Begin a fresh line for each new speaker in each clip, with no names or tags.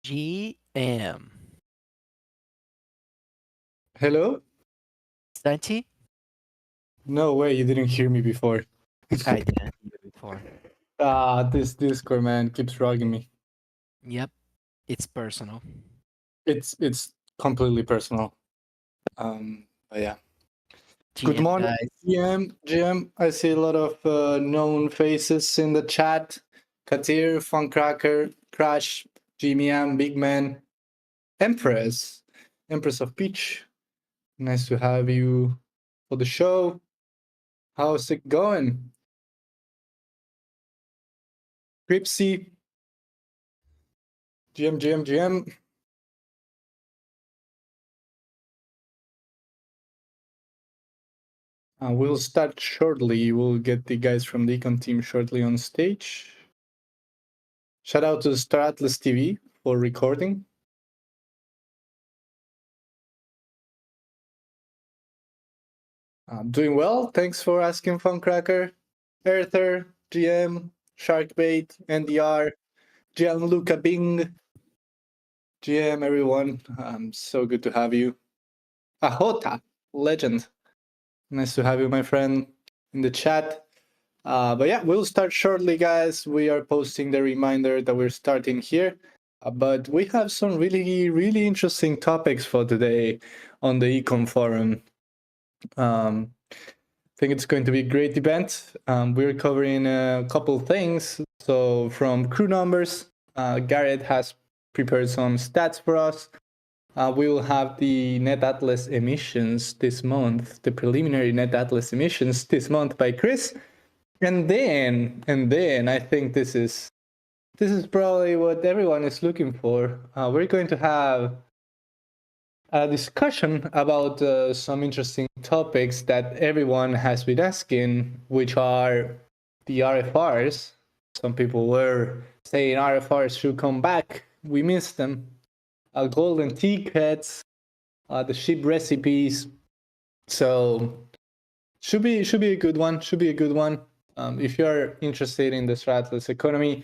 GM.
Hello?
Santi?
No way, you didn't hear me before.
I didn't hear you before.
This Discord man keeps rugging me.
Yep, it's personal.
It's completely personal. But yeah. Good
GM
morning,
guys.
GM. I see a lot of known faces in the chat. Katir, Funcracker, Crash, GMM, Big Man, Empress of Peach. Nice to have you for the show. How's it going? Cripsy, GM. We'll start shortly. We'll get the guys from the econ team shortly on stage. Shout out to Star Atlas TV for recording. I'm doing well. Thanks for asking, Funcracker. Earther, GM, Sharkbait, NDR, Gianluca Bing, GM, everyone. So good to have you. Ahota, legend. Nice to have you, my friend, in the chat. But yeah, we'll start shortly, guys. We are posting the reminder that we're starting here. But we have some really interesting topics for today on the Econ Forum. I think it's going to be a great event. We're covering a couple things. So from crew numbers, Garrett has prepared some stats for us. We will have the NetAtlas emissions this month, the preliminary NetAtlas emissions this month by Chris. And then I think this is probably what everyone is looking for. We're going to have a discussion about some interesting topics that everyone has been asking, which are the RFRs. Some people were saying RFRs should come back. We miss them. Golden tickets, the ship recipes. So should be a good one. If you're interested in the Stratless economy,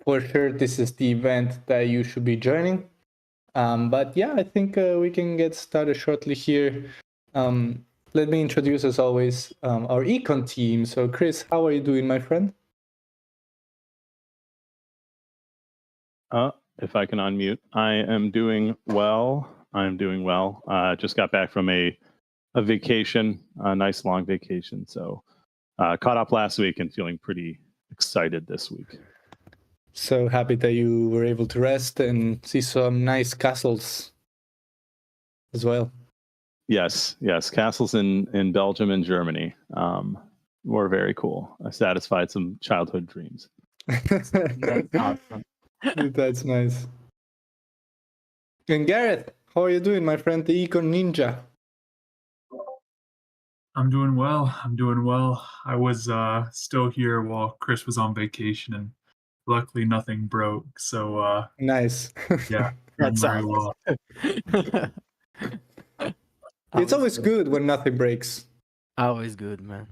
for sure this is the event that you should be joining. But yeah, I think we can get started shortly here. Let me introduce, as always, our econ team. So Chris, how are you doing, my friend?
If I can unmute, I am doing well. Just got back from a vacation, a nice long vacation. So caught up last week and feeling pretty excited this week.
So happy that you were able to rest and see some nice castles as well.
Yes. Castles in Belgium and Germany were very cool. I satisfied some childhood dreams.
That's awesome.
That's nice. And Gareth, how are you doing, my friend, the Econ Ninja?
I'm doing well. I was still here while Chris was on vacation, and luckily nothing broke. So
nice.
Yeah,
That's
very
awesome.
well.
It's always good when nothing breaks.
Always good, man.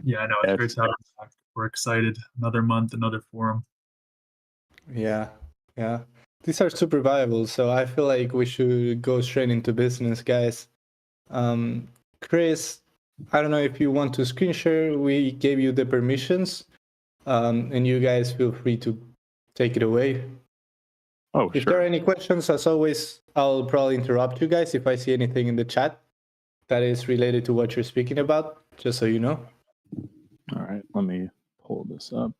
Yeah, I know. It's great to have us back. We're excited. Another month, another forum.
Yeah. These are super viable, so I feel like we should go straight into business, guys. Chris, I don't know if you want to screen share. We gave you the permissions, and you guys feel free to take it away.
Oh,
if there are any questions, as always, I'll probably interrupt you guys if I see anything in the chat that is related to what you're speaking about, just so you know.
All right, let me pull this up.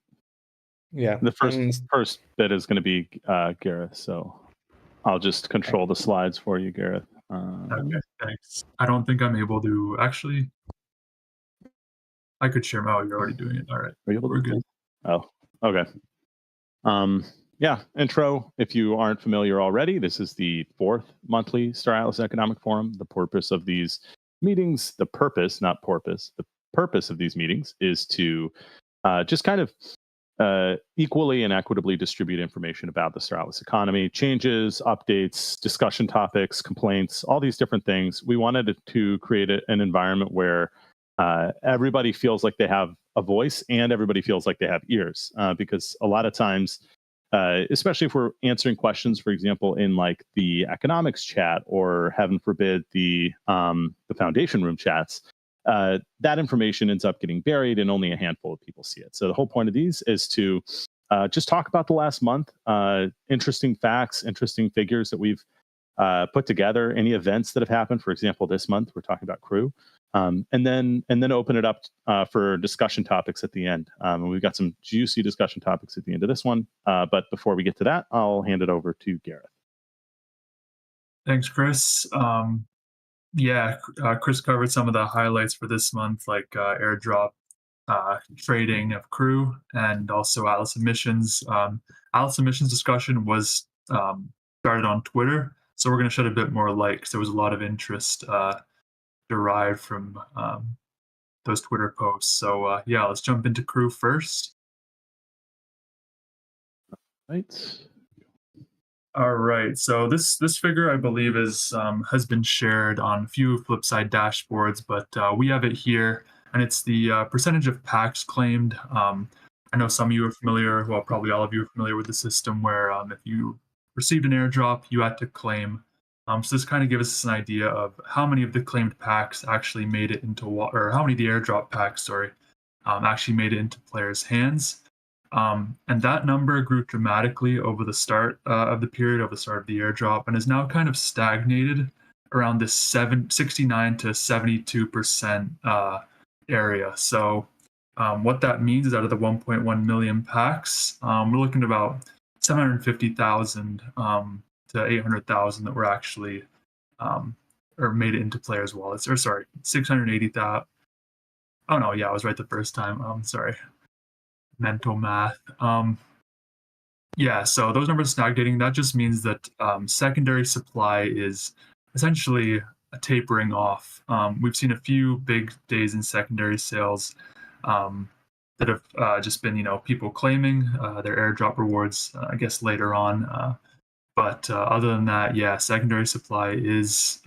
Yeah.
The first bit is going to be Gareth, so I'll just control the slides for you, Gareth.
Okay, thanks. I don't think I'm able to actually. I could share my. Oh, you're already doing it. All right.
Are you able
We're
to?
good.
Oh, okay. Yeah, intro. If you aren't familiar already, this is the 4th monthly Star Atlas Economic Forum. The purpose of these meetings, the purpose of these meetings is to just kind of equally and equitably distribute information about the Star Atlas economy, changes, updates, discussion topics, complaints, all these different things. We wanted to create an environment where everybody feels like they have a voice and everybody feels like they have ears, because a lot of times especially if we're answering questions, for example, in like the economics chat or heaven forbid the foundation room chats. That information ends up getting buried and only a handful of people see it. So the whole point of these is to just talk about the last month, interesting facts, interesting figures that we've put together, any events that have happened. For example, this month we're talking about crew, and then open it up for discussion topics at the end. And we've got some juicy discussion topics at the end of this one. But before we get to that, I'll hand it over to Gareth.
Thanks, Chris. Chris covered some of the highlights for this month, like airdrop trading of crew and also Atlas emissions. Atlas emissions discussion was started on Twitter, so we're going to shed a bit more light because there was a lot of interest derived from those Twitter posts. So let's jump into crew first.
Right.
All right. So this figure, I believe, is has been shared on a few Flipside dashboards, but we have it here, and it's the percentage of packs claimed. I know some of you are familiar, well, probably all of you are familiar with the system where if you received an airdrop, you had to claim. So this kind of gives us an idea of how many of the claimed packs actually made it into, or how many of the airdrop packs, actually made it into players' hands. And that number grew dramatically over the start of the period, of the start of the airdrop, and is now kind of stagnated around this 69 to 72% area. So what that means is out of the 1.1 million packs, we're looking at about 750,000 to 800,000 that were actually or made it into players' wallets. Or sorry, 680,000. Oh no, yeah, I was right the first time. Sorry. Mental math. So those numbers stagnating, that just means that secondary supply is essentially tapering off. We've seen a few big days in secondary sales that have just been, people claiming their airdrop rewards, I guess later on. But other than that, secondary supply is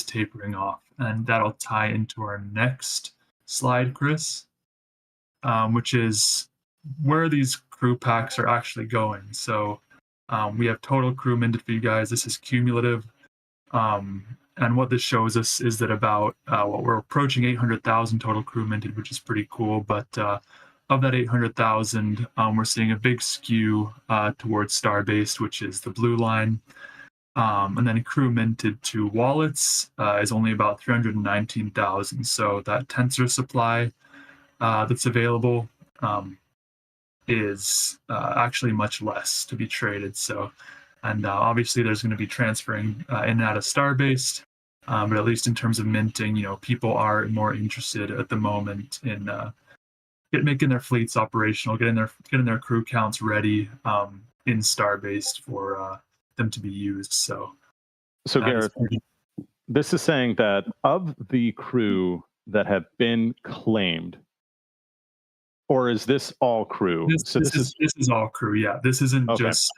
tapering off, and that'll tie into our next slide, Chris. Which is where these crew packs are actually going. So we have total crew minted for you guys. This is cumulative. And what this shows us is that about we're approaching 800,000 total crew minted, which is pretty cool. But of that 800,000, we're seeing a big skew towards Starbase, which is the blue line. And then crew minted to wallets is only about 319,000. So that tensor supply that's available is actually much less to be traded. So, and obviously there's going to be transferring in and out of Starbase, but at least in terms of minting, people are more interested at the moment in making their fleets operational, getting their crew counts ready in Starbase for them to be used. So
Gareth, this is saying that of the crew that have been claimed, or is this all crew?
This is all crew. Yeah, this isn't just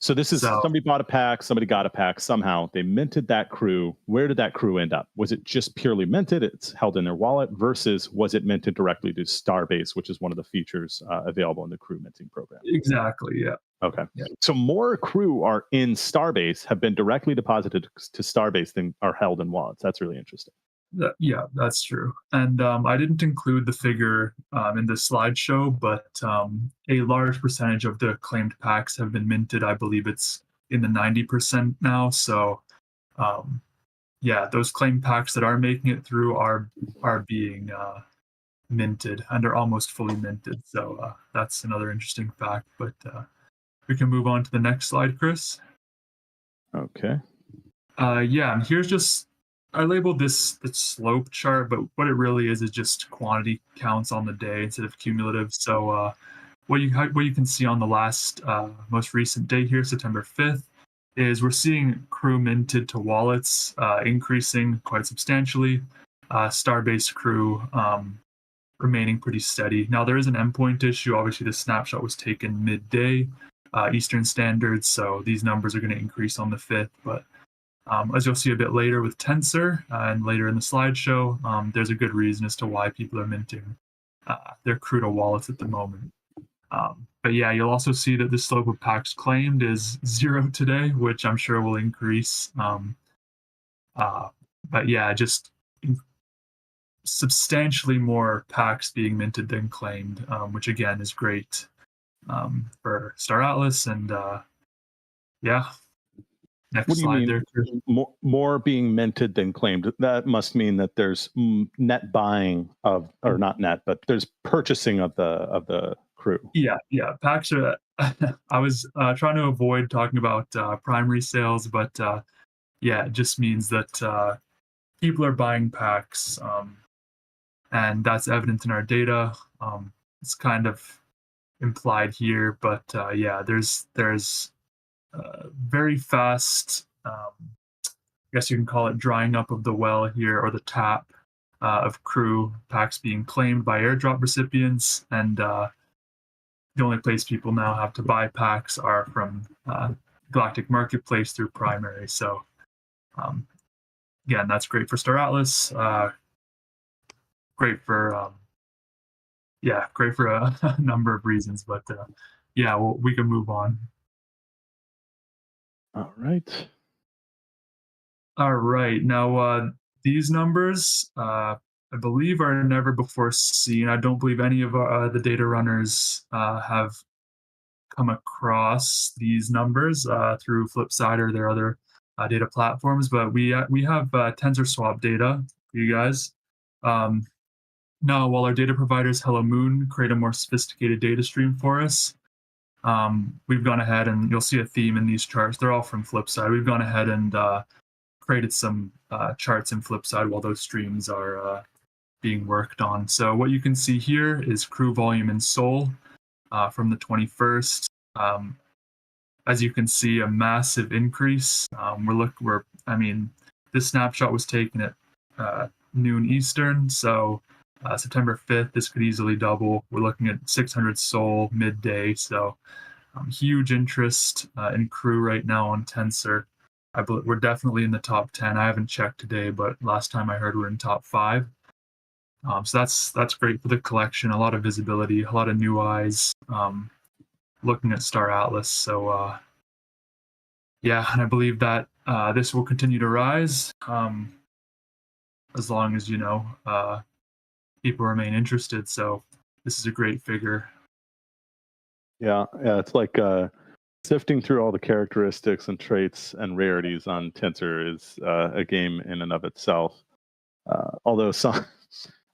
So this is somebody bought a pack, somebody got a pack. Somehow they minted that crew. Where did that crew end up? Was it just purely minted? It's held in their wallet, versus was it minted directly to Starbase, which is one of the features available in the crew minting program?
Exactly. Yeah.
Okay.
Yeah.
So more crew are in Starbase, have been directly deposited to Starbase than are held in wallets. That's really interesting.
Yeah, that's true. And I didn't include the figure in the slideshow, but a large percentage of the claimed packs have been minted. I believe it's in the 90% now. So those claimed packs that are making it through are being minted and are almost fully minted. So that's another interesting fact. But we can move on to the next slide, Chris.
Okay.
And here's just, I labeled this the slope chart, but what it really is just quantity counts on the day instead of cumulative. So what you can see on the last most recent day here, September 5th, is we're seeing crew minted to wallets increasing quite substantially. Starbase crew remaining pretty steady. Now there is an endpoint issue. Obviously the snapshot was taken midday Eastern Standard, so these numbers are going to increase on the 5th, but as you'll see a bit later with Tensor and later in the slideshow, there's a good reason as to why people are minting their crew to wallets at the moment. But yeah, you'll also see that the slope of packs claimed is 0 today, which I'm sure will increase. But yeah, just substantially more packs being minted than claimed, which again is great for Star Atlas. And yeah, next
What do you
slide
mean
there, Chris.
more being minted than claimed? That must mean that there's net buying of, or not net, but there's purchasing of the crew.
Yeah, packs are. I was trying to avoid talking about primary sales, but yeah, it just means that people are buying packs, and that's evident in our data. It's kind of implied here, but yeah, there's very fast. I guess you can call it drying up of the well here, or the tap of crew packs being claimed by airdrop recipients, and the only place people now have to buy packs are from Galactic Marketplace through primary. So again, that's great for Star Atlas. Great for great for a number of reasons. But yeah, we can move on.
All right.
All right. Now these numbers, I believe, are never before seen. I don't believe any of the data runners have come across these numbers through Flipside or their other data platforms, but we have TensorSwap data for you guys. Now, while our data providers Hello Moon create a more sophisticated data stream for us, we've gone ahead, and you'll see a theme in these charts. They're all from Flipside. We've gone ahead and created some charts in Flipside while those streams are being worked on. So what you can see here is crew volume in Sol from the 21st. As you can see, a massive increase. This snapshot was taken at noon Eastern, so September 5th, this could easily double. We're looking at 600 Sol midday, so huge interest in crew right now on Tensor. I believe we're definitely in the top 10. I haven't checked today, but last time I heard we're in top 5. So that's great for the collection. A lot of visibility, a lot of new eyes looking at Star Atlas. So yeah, and I believe that this will continue to rise as long as people remain interested. So this is a great figure.
Yeah, it's like sifting through all the characteristics and traits and rarities on Tensor is a game in and of itself. Although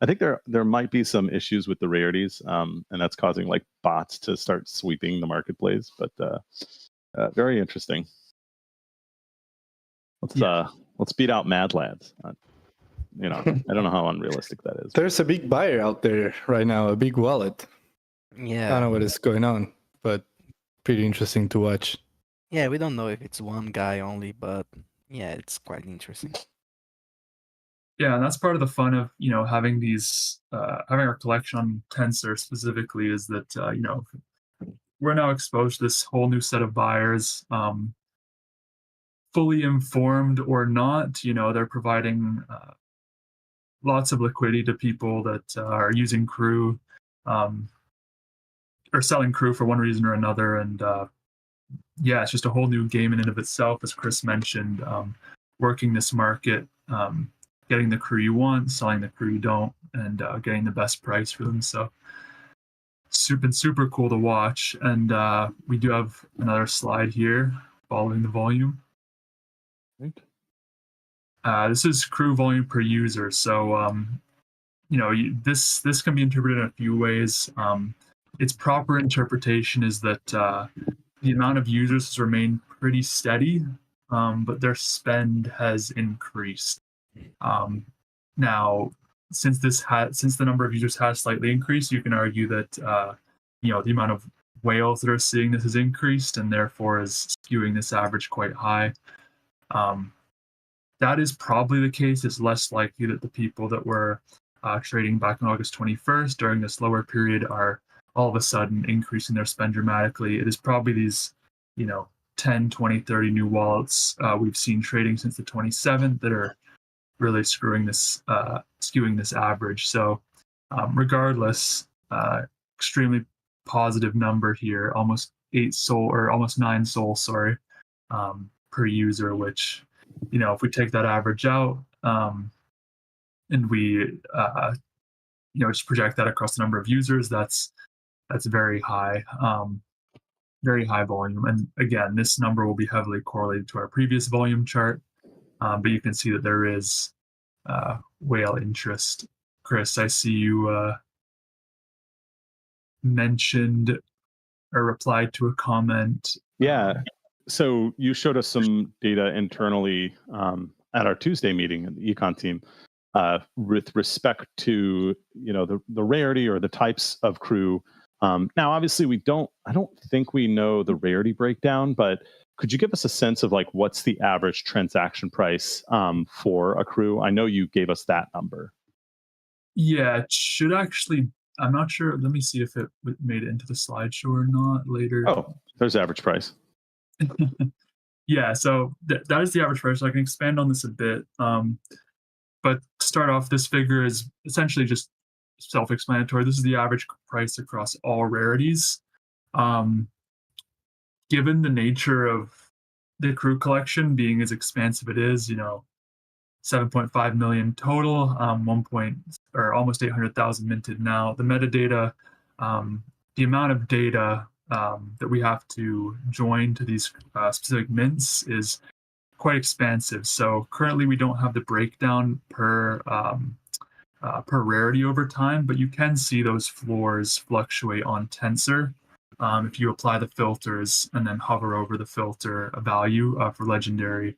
I think there might be some issues with the rarities, and that's causing like bots to start sweeping the marketplace. But very interesting. Let's beat out Mad Lads. I don't know how unrealistic that is.
There's a big buyer out there right now, a big wallet. I
Yeah.
don't know what is going on, but pretty interesting to watch.
Yeah, we don't know if it's one guy only, but yeah, it's quite interesting.
Yeah, and that's part of the fun of having these having our collection on Tensor specifically is that we're now exposed to this whole new set of buyers, fully informed or not. They're providing lots of liquidity to people that are using crew or selling crew for one reason or another, and yeah, it's just a whole new game in and of itself, as Chris mentioned. Working this market. Getting the crew you want, selling the crew you don't, and getting the best price for them. So it's been super cool to watch. And we do have another slide here following the volume. This is crew volume per user. So this can be interpreted in a few ways. Its proper interpretation is that the amount of users has remained pretty steady, but their spend has increased. Now, since the number of users has slightly increased, you can argue that the amount of whales that are seeing this has increased, and therefore is skewing this average quite high. That is probably the case. It's less likely that the people that were trading back on August 21st during this lower period are all of a sudden increasing their spend dramatically. It is probably these 10, 20, 30 new wallets we've seen trading since the 27th that are really skewing this average. So regardless, extremely positive number here, almost 8 SOL or almost 9 SOL, sorry, per user, which, if we take that average out, and we, just project that across the number of users, that's very high volume. And again, this number will be heavily correlated to our previous volume chart, but you can see that there is whale interest. Chris, I see you mentioned or replied to a comment.
Yeah. So you showed us some data internally at our Tuesday meeting in the econ team with respect to the rarity or the types of crew. Now, obviously, I don't think we know the rarity breakdown, but could you give us a sense of like what's the average transaction price for a crew? I know you gave us that number.
Yeah, it should actually. I'm not sure. Let me see if it made it into the slideshow or not later.
Oh, there's average price.
Yeah, so that is the average price. So I can expand on this a bit. But to start off, this figure is essentially just self-explanatory. This is the average price across all rarities. Given the nature of the crew collection being as expansive it is, 7.5 million total, almost 800,000 minted now. The metadata, the amount of data that we have to join to these specific mints is quite expansive. So currently we don't have the breakdown per rarity over time, but you can see those floors fluctuate on Tensor. If you apply the filters and then hover over the filter value for legendary,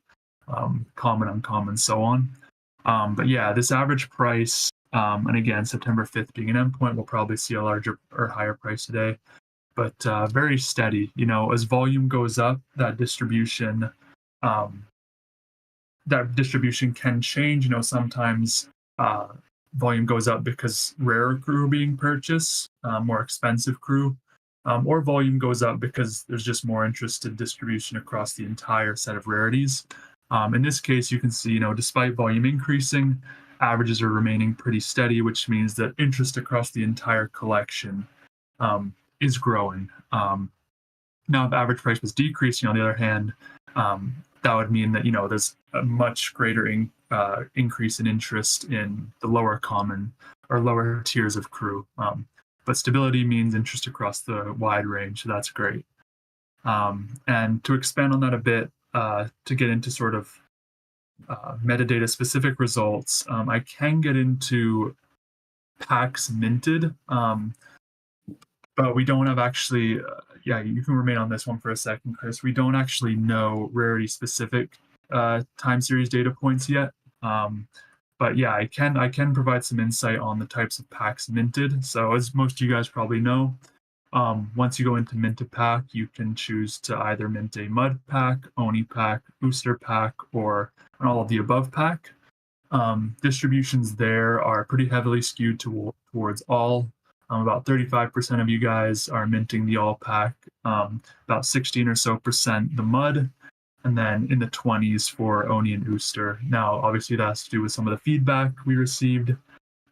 common, uncommon, so on. But yeah, this average price, and again, September 5th being an endpoint, we'll probably see a larger or higher price today, but very steady. As volume goes up, that distribution can change. Sometimes volume goes up because rarer crew are being purchased, more expensive crew, or volume goes up because there's just more interest in distribution across the entire set of rarities. In this case, you can see, despite volume increasing, averages are remaining pretty steady, which means that interest across the entire collection is growing. Now, if average price was decreasing, on the other hand, that would mean that, there's a much greater increase in interest in the lower common or lower tiers of crew. But stability means interest across the wide range, so that's great. And to expand on that a bit, to get into sort of metadata specific results, I can get into packs minted, but we don't have actually, you can remain on this one for a second, Chris. We don't actually know rarity specific time series data points yet. But yeah, I can provide some insight on the types of packs minted. So as most of you guys probably know, once you go into mint a pack, you can choose to either mint a mud pack, Oni pack, booster pack, or an all of the above pack. Distributions there are pretty heavily skewed towards all. About 35% of you guys are minting the all pack, about 16 or so percent the mud, and then in the 20s for Oni and Ooster. Now, obviously, that has to do with some of the feedback we received,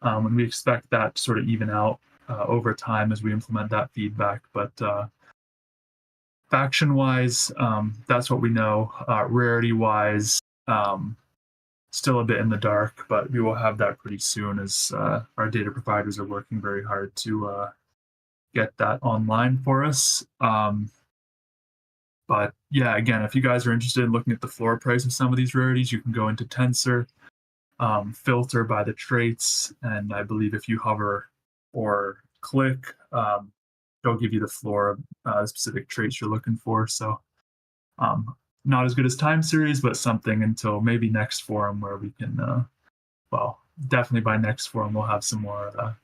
and we expect that to sort of even out over time as we implement that feedback. But faction-wise, that's what we know. Rarity-wise, still a bit in the dark, but we will have that pretty soon as our data providers are working very hard to get that online for us. But yeah, again, if you guys are interested in looking at the floor price of some of these rarities, you can go into Tensor, filter by the traits, and I believe if you hover or click, it'll give you the floor of the specific traits you're looking for. So not as good as time series, but something until maybe next forum where we can, definitely by next forum, we'll have some more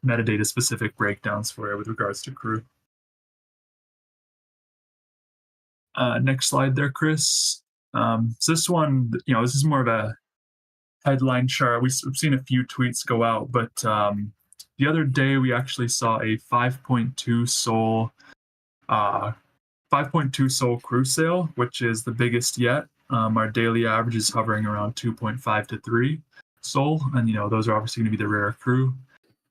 metadata specific breakdowns for you with regards to crew. Next slide there, Chris. So this one, this is more of a headline chart. We've seen a few tweets go out, but the other day we actually saw a 5.2 SOL crew sale, which is the biggest yet. Our daily average is hovering around 2.5 to 3 SOL, and those are obviously going to be the rare crew.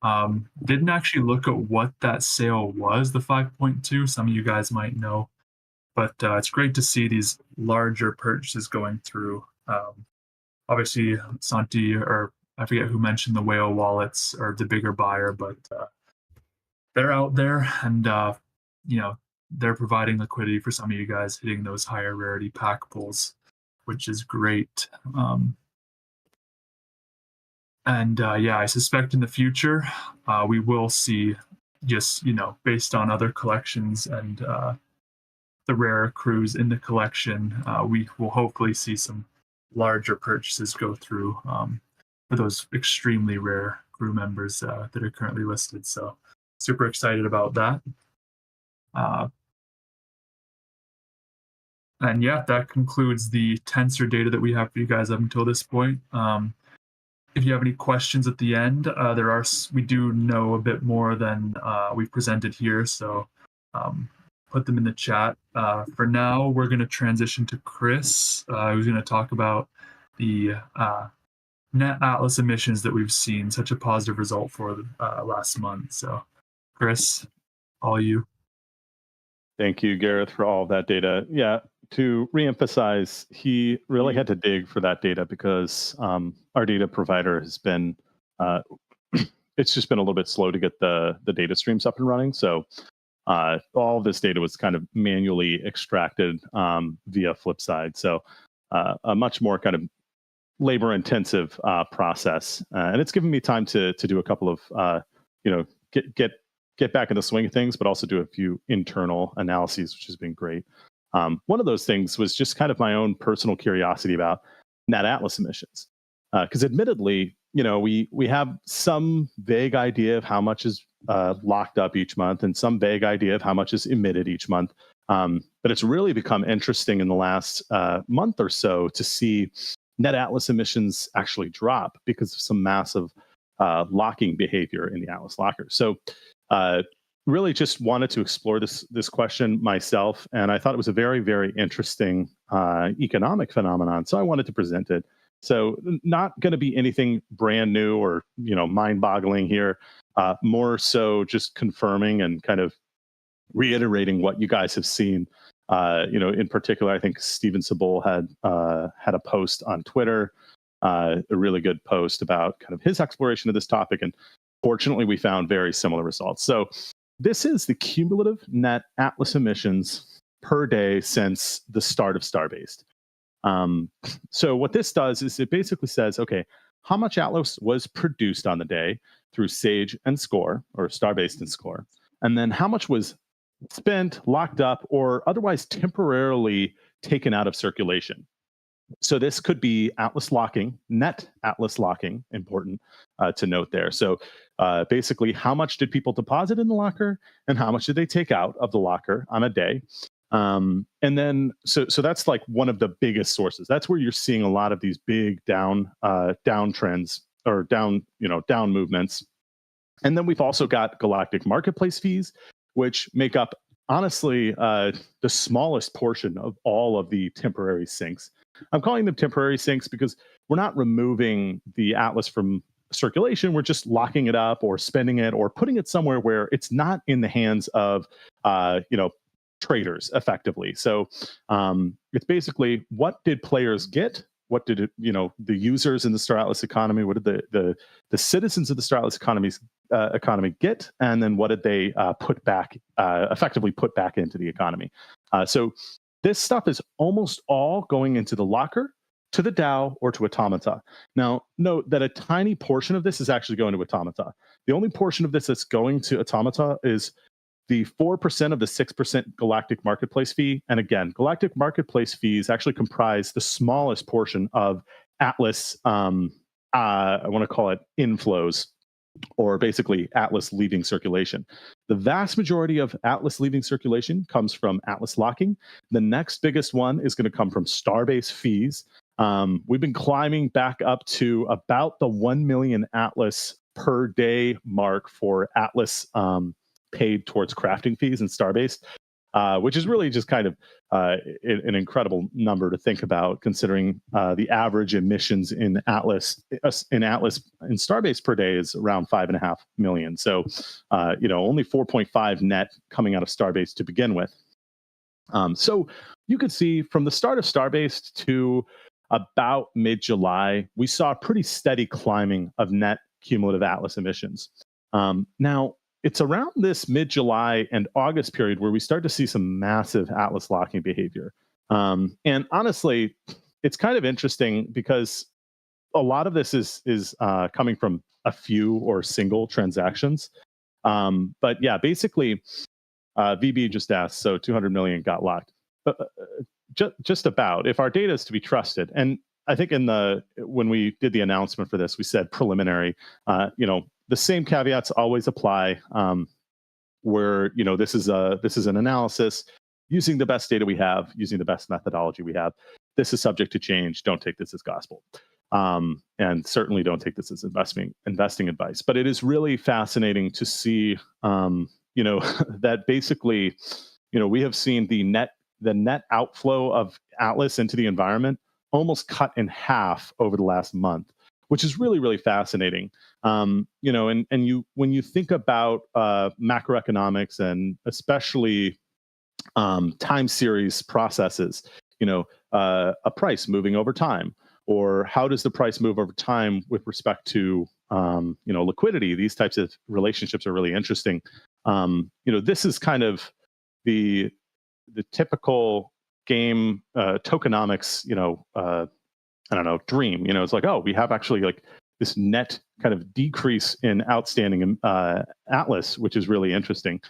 Didn't actually look at what that sale was, the 5.2. Some of you guys might know, but it's great to see these larger purchases going through. Obviously, Santi, or I forget who mentioned the whale wallets or the bigger buyer, but they're out there, and they're providing liquidity for some of you guys hitting those higher rarity pack pulls, which is great. I suspect in the future we will see, just based on other collections and the rare crews in the collection, we will hopefully see some larger purchases go through for those extremely rare crew members that are currently listed. So super excited about that. And yeah, that concludes the Tensor data that we have for you guys up until this point. If you have any questions at the end, we do know a bit more than we've presented here, so put them in the chat. For now, we're going to transition to Chris, who's going to talk about the net Atlas emissions that we've seen such a positive result for last month. So, Chris, all you.
Thank you, Gareth, for all of that data. Yeah, to reemphasize, he really had to dig for that data because our data provider has been, it's just been a little bit slow to get the data streams up and running. So all of this data was kind of manually extracted via Flipside. So a much more kind of labor-intensive process. And it's given me time to do a couple of, get back in the swing of things, but also do a few internal analyses, which has been great. One of those things was just kind of my own personal curiosity about net Atlas emissions. Because admittedly, we have some vague idea of how much is locked up each month and some vague idea of how much is emitted each month. But it's really become interesting in the last month or so to see net Atlas emissions actually drop because of some massive locking behavior in the Atlas locker. So really just wanted to explore this question myself, and I thought it was a very, very interesting economic phenomenon. So I wanted to present it. So not going to be anything brand new or mind-boggling here. More so just confirming and kind of reiterating what you guys have seen. In particular, I think Steven Sabol had a post on Twitter, a really good post about kind of his exploration of this topic, and fortunately, we found very similar results. So this is the cumulative net Atlas emissions per day since the start of Starbase. So what this does is it basically says, okay, how much Atlas was produced on the day through Sage and Score, or Starbase and Score, and then how much was spent, locked up, or otherwise temporarily taken out of circulation. So this could be Atlas locking, net Atlas locking, important to note there. So basically, how much did people deposit in the locker and how much did they take out of the locker on a day? And then, so that's like one of the biggest sources. That's where you're seeing a lot of these big down trends or down movements. And then we've also got galactic marketplace fees, which make up, honestly, the smallest portion of all of the temporary sinks. I'm calling them temporary sinks because we're not removing the Atlas from circulation. We're just locking it up or spending it or putting it somewhere where it's not in the hands of, traders effectively. So it's basically, what did players get? What did the users in the Star Atlas economy? What did the citizens of the Star Atlas economy get? And then what did they effectively put back into the economy? So this stuff is almost all going into the locker, to the DAO, or to Automata. Now, note that a tiny portion of this is actually going to Automata. The only portion of this that's going to Automata is the 4% of the 6% Galactic Marketplace fee. And again, Galactic Marketplace fees actually comprise the smallest portion of Atlas, I want to call it inflows, or basically Atlas leaving circulation. The vast majority of Atlas leaving circulation comes from Atlas locking. The next biggest one is going to come from Starbase fees. We've been climbing back up to about the 1 million Atlas per day mark for Atlas paid towards crafting fees in Starbase. which is really just kind of an incredible number to think about, considering the average emissions in Atlas in Starbase per day is around 5.5 million. So, only 4.5 net coming out of Starbase to begin with. So you could see from the start of Starbase to about mid-July, we saw a pretty steady climbing of net cumulative Atlas emissions. Now, it's around this mid-July and August period where we start to see some massive Atlas locking behavior. And honestly, it's kind of interesting because a lot of this is coming from a few or single transactions. But yeah, basically, VB just asked, so 200 million got locked. Just about, if our data is to be trusted. And I think when we did the announcement for this, we said preliminary. The same caveats always apply. Where this is an analysis using the best data we have, using the best methodology we have. This is subject to change. Don't take this as gospel, and certainly don't take this as investing advice. But it is really fascinating to see, that basically, we have seen the net outflow of Atlas into the environment almost cut in half over the last month, which is really, really fascinating. And when you think about macroeconomics and especially time series processes, a price moving over time, or how does the price move over time with respect to liquidity? These types of relationships are really interesting. This is kind of the typical game tokenomics, dream. It's like, oh, we have actually like this net kind of decrease in outstanding Atlas, which is really interesting.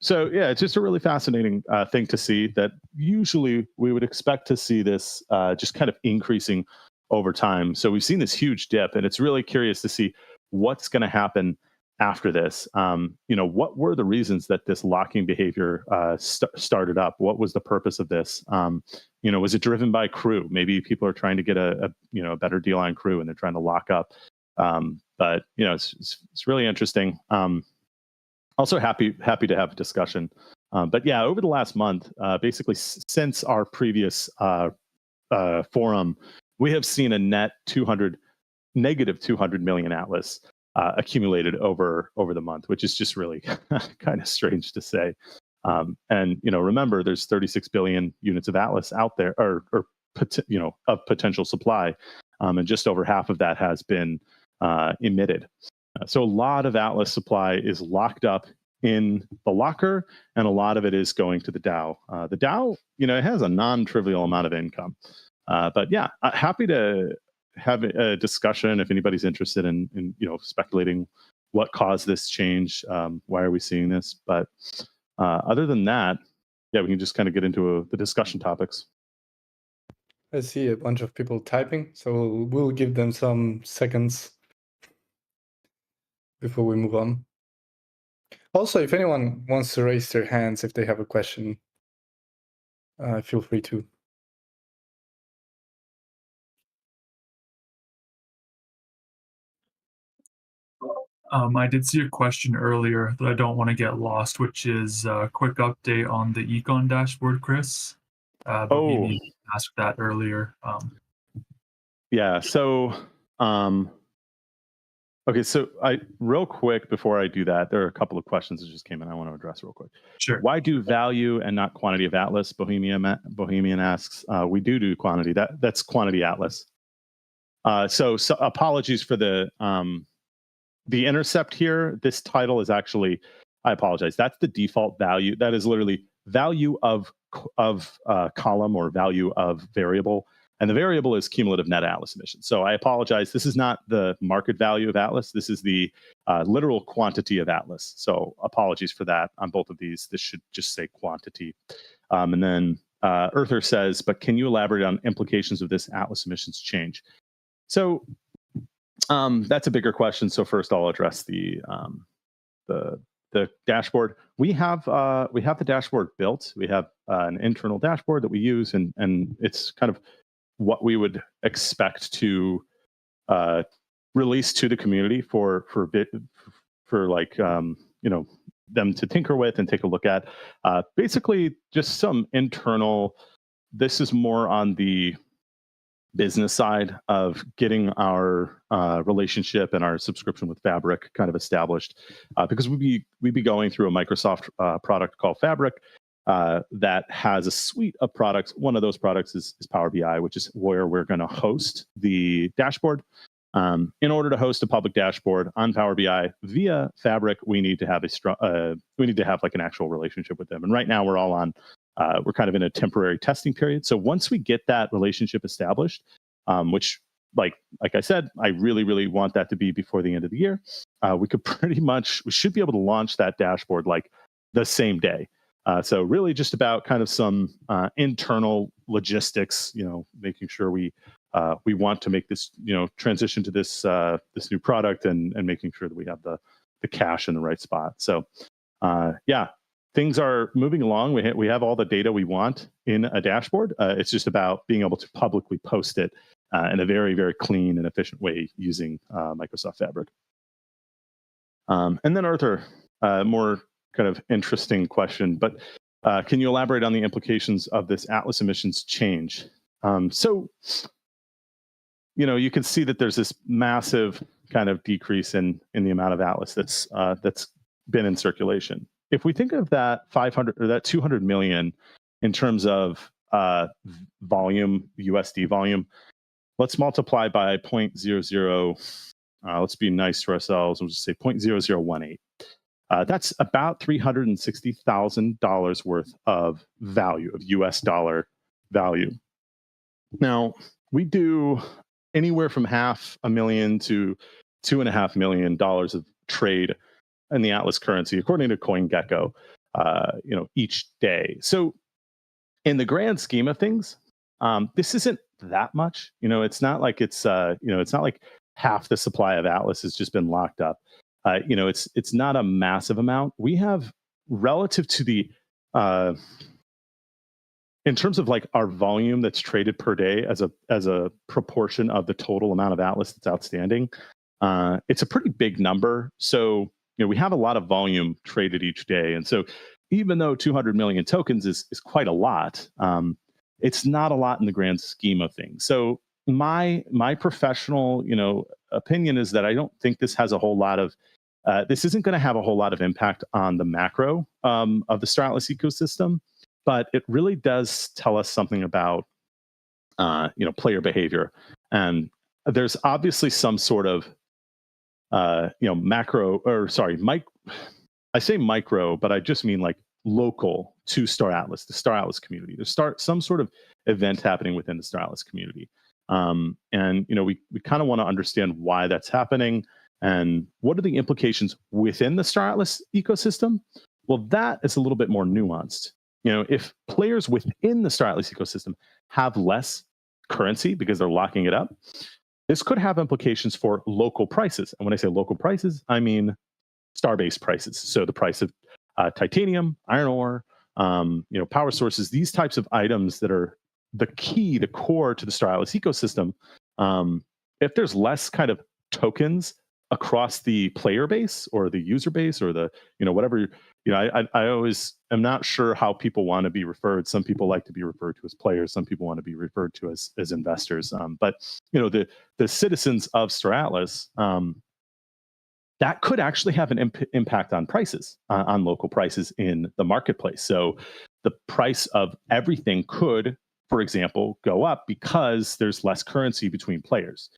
So yeah, it's just a really fascinating thing to see that usually we would expect to see this just kind of increasing over time. So we've seen this huge dip, and it's really curious to see what's going to happen after this. What were the reasons that this locking behavior started up? What was the purpose of this? Was it driven by crew? Maybe people are trying to get a better deal on crew and they're trying to lock up. But it's really interesting. Also happy to have a discussion. But yeah, over the last month, basically since our previous forum, we have seen a net negative 200 million Atlas accumulated over the month, which is just really kind of strange to say. And remember, there's 36 billion units of Atlas out there, or of potential supply, and just over half of that has been emitted. So a lot of Atlas supply is locked up in the locker, and a lot of it is going to the DAO. The DAO, it has a non-trivial amount of income. But yeah, happy to have a discussion if anybody's interested in speculating what caused this change. Why are we seeing this? But other than that, yeah, we can just kind of get into the discussion topics.
I see a bunch of people typing, so we'll give them some seconds before we move on. Also, if anyone wants to raise their hands if they have a question, feel free to.
I did see a question earlier that I don't want to get lost, which is a quick update on the Econ dashboard, Chris. You asked that earlier.
Yeah. So, okay. So, real quick before I do that, there are a couple of questions that just came in. I want to address real quick.
Sure.
Why do value and not quantity of Atlas? Bohemian asks. We do quantity. That's quantity Atlas. So apologies for the intercept here. This title is actually, I apologize. That's the default value. That is literally value of column or value of variable. And the variable is cumulative net Atlas emissions. So I apologize. This is not the market value of Atlas. This is the literal quantity of Atlas. So apologies for that on both of these. This should just say quantity. And then Earther says, but can you elaborate on implications of this Atlas emissions change? So that's a bigger question. So first, I'll address the dashboard. We have the dashboard built. We have an internal dashboard that we use, and it's kind of what we would expect to release to the community for like them to tinker with and take a look at. Basically, just some internal. This is more on the business side of getting our relationship and our subscription with Fabric kind of established, because we'd be going through a Microsoft product called Fabric that has a suite of products. One of those products is Power BI, which is where we're going to host the dashboard. In order to host a public dashboard on Power BI via Fabric, we need to have like an actual relationship with them. And right now we're all on. We're kind of in a temporary testing period. So once we get that relationship established, which, like I said, I really, really want that to be before the end of the year, we should be able to launch that dashboard like the same day. So really just about kind of some internal logistics, making sure we want to make this, transition to this new product and making sure that we have the cash in the right spot. So yeah. Things are moving along. We have all the data we want in a dashboard. It's just about being able to publicly post it in a very, very clean and efficient way using Microsoft Fabric. And then Arthur, more kind of interesting question, but can you elaborate on the implications of this Atlas emissions change? So, you can see that there's this massive kind of decrease in the amount of Atlas that's been in circulation. If we think of that 500 or that 200 million in terms of volume, USD volume, let's multiply by 0.00. Let's be nice to ourselves. We'll just say 0.0018. That's about $360,000 worth of value, of US dollar value. Now, we do anywhere from $500,000 to $2.5 million of trade in the Atlas currency, according to CoinGecko, each day. So in the grand scheme of things, this isn't that much. It's not like it's not like half the supply of Atlas has just been locked up. It's not a massive amount. We have, relative to the in terms of like our volume that's traded per day as a proportion of the total amount of Atlas that's outstanding, it's a pretty big number. So we have a lot of volume traded each day. And so even though 200 million tokens is quite a lot, it's not a lot in the grand scheme of things. So my professional, opinion is that I don't think this has a whole lot of, this isn't going to have a whole lot of impact on the macro of the Star Atlas ecosystem, but it really does tell us something about, player behavior. And there's obviously some sort of, I say micro, but I just mean like local to Star Atlas, the Star Atlas community. There's some sort of event happening within the Star Atlas community. And, we kind of want to understand why that's happening and what are the implications within the Star Atlas ecosystem. Well, that is a little bit more nuanced. If players within the Star Atlas ecosystem have less currency because they're locking it up, this could have implications for local prices. And when I say local prices, I mean star-based prices. So the price of titanium, iron ore, power sources, these types of items that are the core to the Star Atlas ecosystem. If there's less kind of tokens across the player base or the user base or the, whatever, I always am not sure how people want to be referred. Some people like to be referred to as players. Some people want to be referred to as investors. But the citizens of Star Atlas, that could actually have an impact on prices, on local prices in the marketplace. So the price of everything could, for example, go up because there's less currency between players.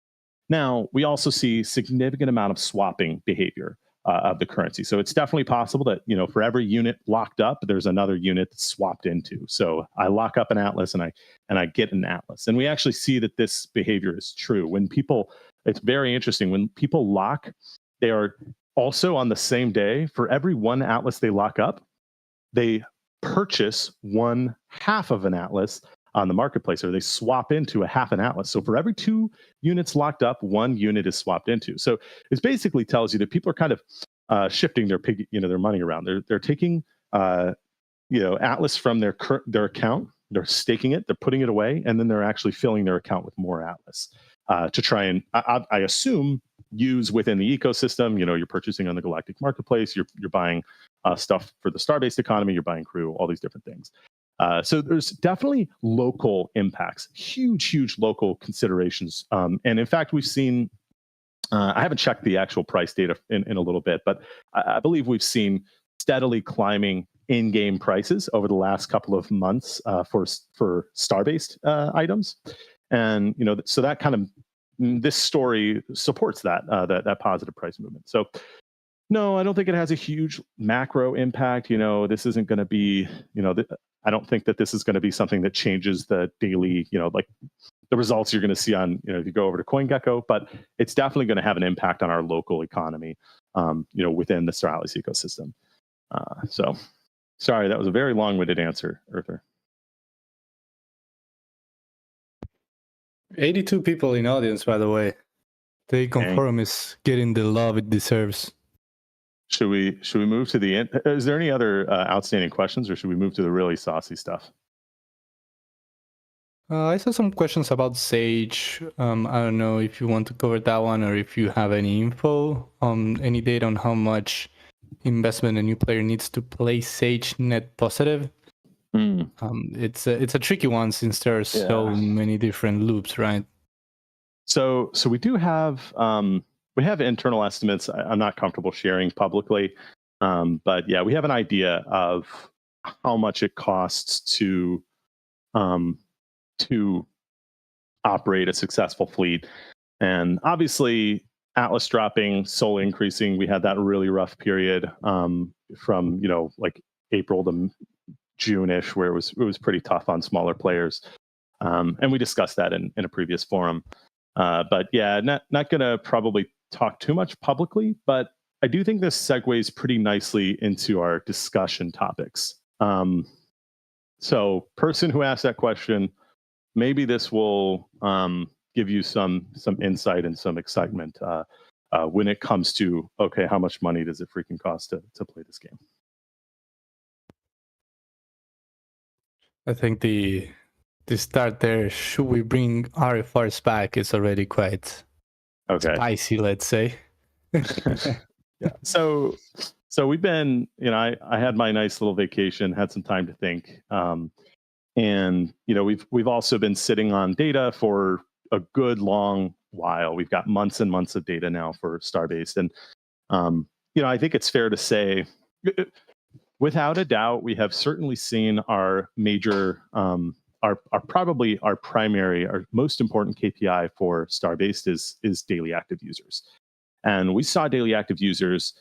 Now, we also see significant amount of swapping behavior of the currency. So it's definitely possible that, for every unit locked up, there's another unit that's swapped into. So I lock up an Atlas and I get an Atlas. And we actually see that this behavior is true. It's very interesting. When people lock, they are also on the same day, for every one Atlas they lock up, they purchase 1/2 of an Atlas on the marketplace, or they swap into a half an Atlas. So for every 2 units locked up, 1 unit is swapped into. So it basically tells you that people are kind of shifting their money around. They're taking Atlas from their account, they're staking it, they're putting it away, and then they're actually filling their account with more Atlas to try and I assume use within the ecosystem. You're purchasing on the Galactic Marketplace, you're buying stuff for the star-based economy. You're buying crew, all these different things. So there's definitely local impacts, huge local considerations. And in fact, we've seen, I haven't checked the actual price data in a little bit, but I believe we've seen steadily climbing in-game prices over the last couple of months for star-based items. And, so that kind of, this story supports that positive price movement. So no, I don't think it has a huge macro impact. This isn't going to be, I don't think that this is going to be something that changes the daily, like the results you're going to see on, if you go over to CoinGecko, but it's definitely going to have an impact on our local economy, within the Star Atlas ecosystem. So sorry, that was a very long-winded answer, Earther.
82 people in audience, by the way.
The Conforum is getting the love it deserves.
Should we move to the end? Is there any other outstanding questions, or should we move to the really saucy stuff?
I saw some questions about Sage. I don't know if you want to cover that one, or if you have any info on any data on how much investment a new player needs to play Sage net positive. It's a tricky one since there are so many different loops, right?
So we do have we have internal estimates. I'm not comfortable sharing publicly, but yeah, we have an idea of how much it costs to operate a successful fleet. And obviously, Atlas dropping, Sol increasing, we had that really rough period from like April to June-ish, where it was pretty tough on smaller players, and we discussed that in a previous forum. But yeah, not gonna probably talk too much publicly, but I do think this segues pretty nicely into our discussion topics. So, person who asked that question, maybe this will give you some insight and some excitement when it comes to, okay, how much money does it freaking cost to play this game?
I think the start there, should we bring RFRs back, is already quite spicy, let's say.
Yeah. So we've been, I had my nice little vacation, had some time to think. And we've also been sitting on data for a good long while. We've got months and months of data now for Starbased, and I think it's fair to say, without a doubt, we have certainly seen our major, our primary, our most important KPI for Starbased is daily active users, and we saw daily active users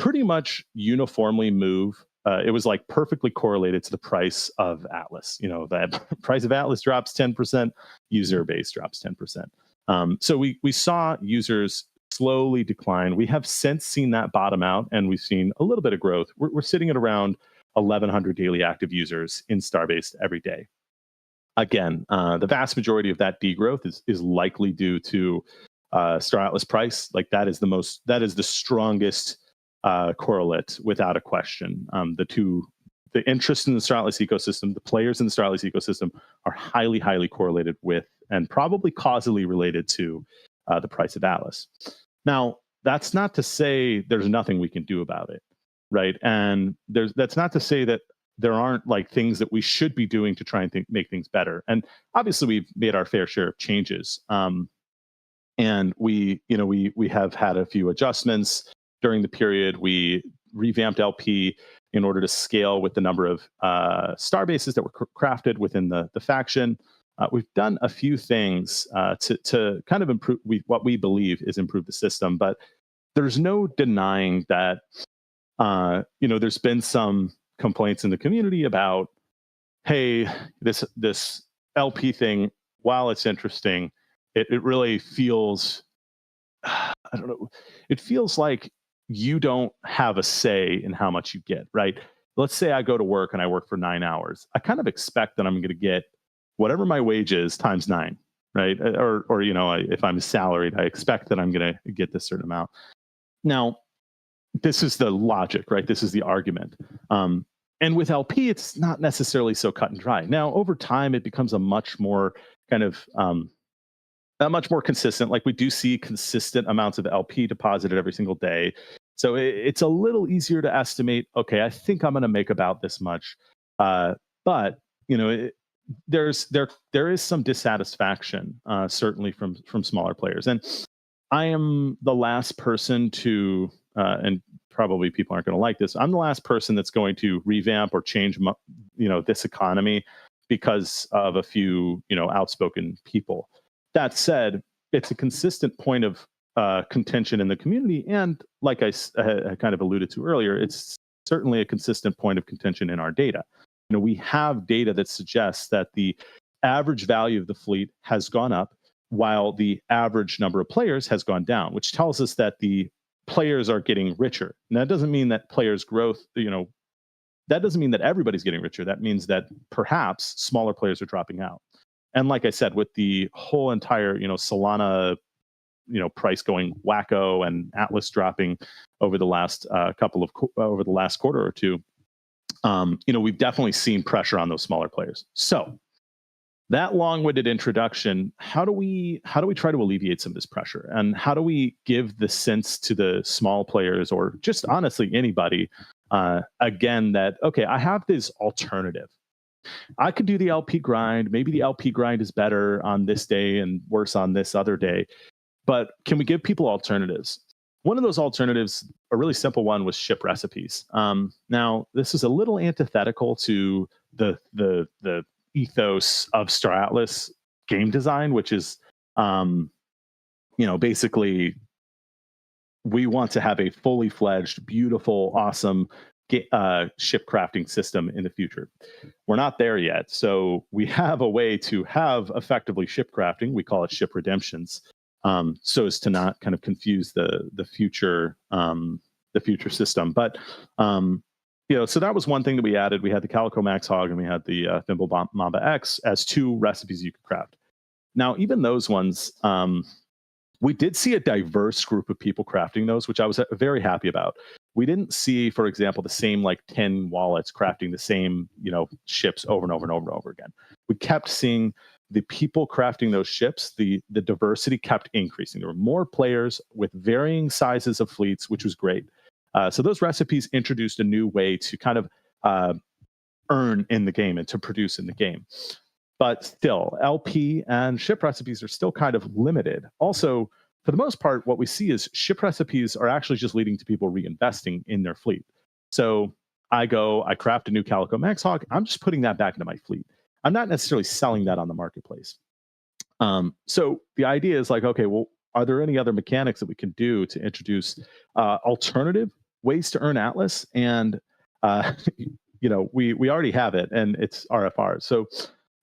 pretty much uniformly move. It was like perfectly correlated to the price of Atlas. That price of Atlas drops 10%, user base drops 10%. So we saw users slowly decline. We have since seen that bottom out, and we've seen a little bit of growth. We're sitting at around 1,100 daily active users in Starbased every day. Again, the vast majority of that degrowth is likely due to Star Atlas price. Like that is the strongest correlate without a question. The interest in the Star Atlas ecosystem, the players in the Star Atlas ecosystem are highly correlated with, and probably causally related to, the price of Atlas. Now, that's not to say there's nothing we can do about it, right? And that's not to say that there aren't like things that we should be doing to try and make things better. And obviously, we've made our fair share of changes. And we have had a few adjustments during the period. We revamped LP in order to scale with the number of star bases that were crafted within the faction. We've done a few things to kind of improve what we believe is improve the system, but there's no denying that there's been some complaints in the community about, hey, this LP thing, while it's interesting, it really feels, I don't know, it feels like you don't have a say in how much you get, right? Let's say I go to work and I work for 9 hours. I kind of expect that I'm going to get whatever my wage is times 9, right? Or if I'm salaried, I expect that I'm going to get this certain amount. Now, this is the logic, right? This is the argument. And with LP, it's not necessarily so cut and dry. Now, over time, it becomes a much more kind of much more consistent. Like we do see consistent amounts of LP deposited every single day. So it's a little easier to estimate. Okay, I think I'm going to make about this much, but there is some dissatisfaction, certainly from smaller players, and I am the last person to, and probably people aren't going to like this. I'm the last person that's going to revamp or change, this economy because of a few, outspoken people. That said, it's a consistent point of contention in the community, and like I kind of alluded to earlier, it's certainly a consistent point of contention in our data. We have data that suggests that the average value of the fleet has gone up while the average number of players has gone down, which tells us that the players are getting richer. And that doesn't mean that players' growth, that doesn't mean that everybody's getting richer. That means that perhaps smaller players are dropping out. And like I said, with the whole entire, Solana, price going wacko and Atlas dropping over the last over the last quarter or two, we've definitely seen pressure on those smaller players. So that long-winded introduction, how do we try to alleviate some of this pressure, and how do we give the sense to the small players, or just honestly anybody, again, that okay, I have this alternative. I could do the LP grind. Maybe the LP grind is better on this day and worse on this other day, but can we give people alternatives? One of those alternatives, a really simple one, was ship recipes. Now, this is a little antithetical to the ethos of Star Atlas game design, which is, basically, we want to have a fully fledged, beautiful, awesome ship crafting system in the future. We're not there yet, so we have a way to have effectively ship crafting. We call it ship redemptions, so as to not kind of confuse the future system. But so that was one thing that we added. We had the Calico Max Hog and we had the Thimble Mamba X as two recipes you could craft. Now, even those ones, we did see a diverse group of people crafting those, which I was very happy about. We didn't see, for example, the same 10 wallets crafting the same, ships over and over and over and over again. We kept seeing the people crafting those ships, the diversity kept increasing. There were more players with varying sizes of fleets, which was great. So those recipes introduced a new way to kind of earn in the game and to produce in the game. But still, LP and ship recipes are still kind of limited. Also, for the most part, what we see is ship recipes are actually just leading to people reinvesting in their fleet. So I craft a new Calico Max Hog. I'm just putting that back into my fleet. I'm not necessarily selling that on the marketplace. So the idea is okay, well, are there any other mechanics that we can do to introduce alternative ways to earn Atlas? And we already have it, and it's RFR. So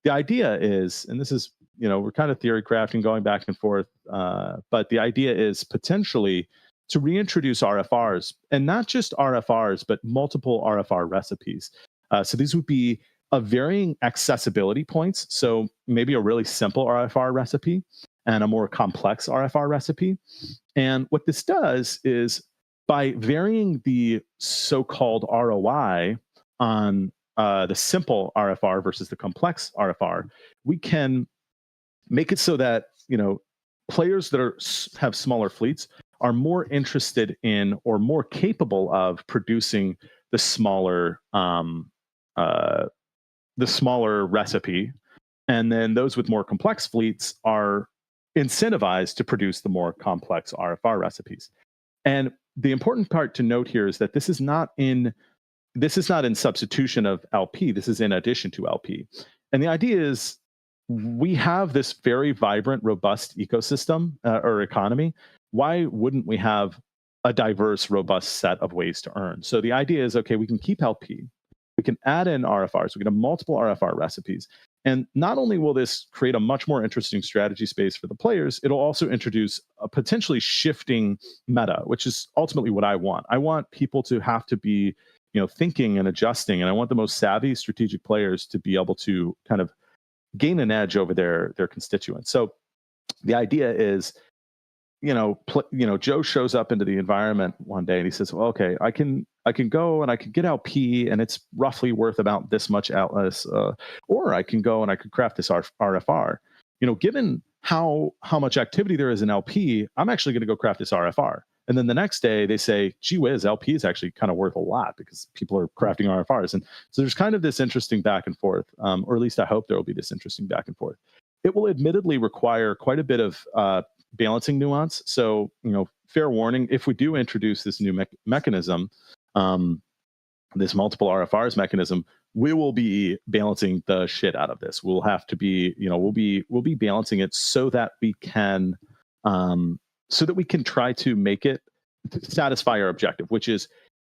the idea is, and this is we're kind of theory crafting, going back and forth, but the idea is potentially to reintroduce RFRs, and not just RFRs, but multiple RFR recipes. So these would be of varying accessibility points. So maybe a really simple RFR recipe and a more complex RFR recipe. And what this does is, by varying the so-called ROI on the simple RFR versus the complex RFR, we can make it so that players that have smaller fleets are more interested in or more capable of producing the smaller recipe, and then those with more complex fleets are incentivized to produce the more complex RFR recipes. And the important part to note here is that this is not in substitution of LP. This is in addition to LP. And the idea is, we have this very vibrant, robust ecosystem or economy. Why wouldn't we have a diverse, robust set of ways to earn? So the idea is, okay, we can keep LP, we can add in RFRs, we can have multiple RFR recipes. And not only will this create a much more interesting strategy space for the players, it'll also introduce a potentially shifting meta, which is ultimately what I want. I want people to have to be, thinking and adjusting, and I want the most savvy strategic players to be able to kind of gain an edge over their constituents. So the idea is, Joe shows up into the environment one day and he says, well, okay, I can go and I can get LP and it's roughly worth about this much Atlas, or I can go and I could craft this RFR. Given how much activity there is in LP, I'm actually going to go craft this RFR. And then the next day they say, gee whiz, LP is actually kind of worth a lot because people are crafting RFRs. And so there's kind of this interesting back and forth, or at least I hope there will be this interesting back and forth. It will admittedly require quite a bit of balancing nuance. So, fair warning, if we do introduce this new mechanism, this multiple RFRs mechanism, we will be balancing the shit out of this. We'll have to be, we'll be balancing it so that we can try to make it satisfy our objective, which is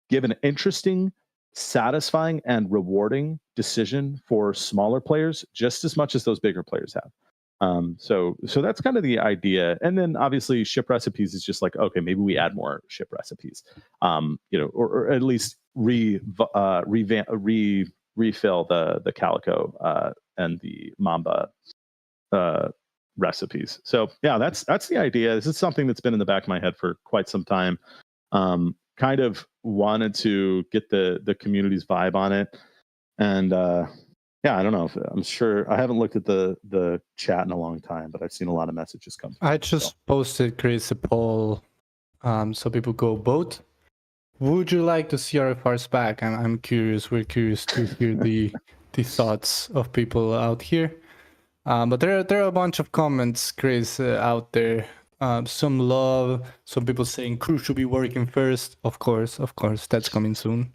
give an interesting, satisfying, and rewarding decision for smaller players just as much as those bigger players have. So that's kind of the idea. And then obviously ship recipes is just like, okay, maybe we add more ship recipes, or at least refill the Calico and the Mamba recipes. So yeah, that's the idea. This is something that's been in the back of my head for quite some time. Kind of wanted to get the community's vibe on it. And yeah, I don't know. I'm sure I haven't looked at the chat in a long time, but I've seen a lot of messages come through.
I just posted, Chris, a poll so people go vote. Would you like to see RFRs back? I'm curious. We're curious to hear the thoughts of people out here. But there are a bunch of comments, Chris, out there. Some love, some people saying crew should be working first. Of course, that's coming soon.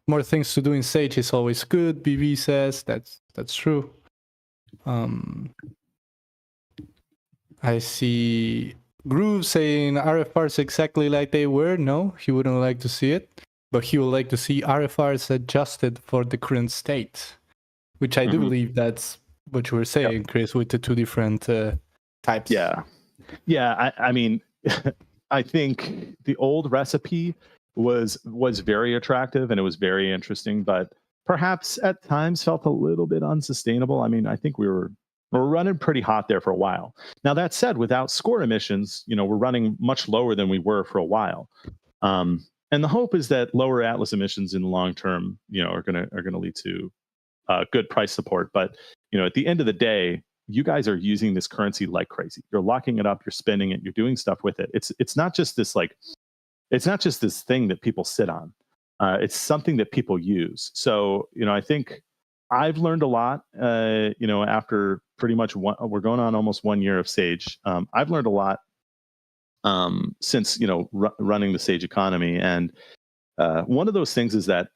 More things to do in Sage is always good. BB says that's true. I see Groove saying RFRs exactly like they were. No, he wouldn't like to see it, but he would like to see RFRs adjusted for the current state, which I do believe that's what you were saying, Chris, with the two different types.
Yeah. I mean, I think the old recipe was very attractive and it was very interesting, but perhaps at times felt a little bit unsustainable. I mean, I think we're running pretty hot there for a while. Now that said, without score emissions, we're running much lower than we were for a while. And the hope is that lower Atlas emissions in the long term, are gonna lead to good price support. But at the end of the day, you guys are using this currency like crazy. You're locking it up, you're spending it, you're doing stuff with it. It's not just this it's not just this thing that people sit on. It's something that people use. So, I think I've learned a lot, after pretty much we're going on almost 1 year of Sage. I've learned a lot since, running the Sage economy. And one of those things is that,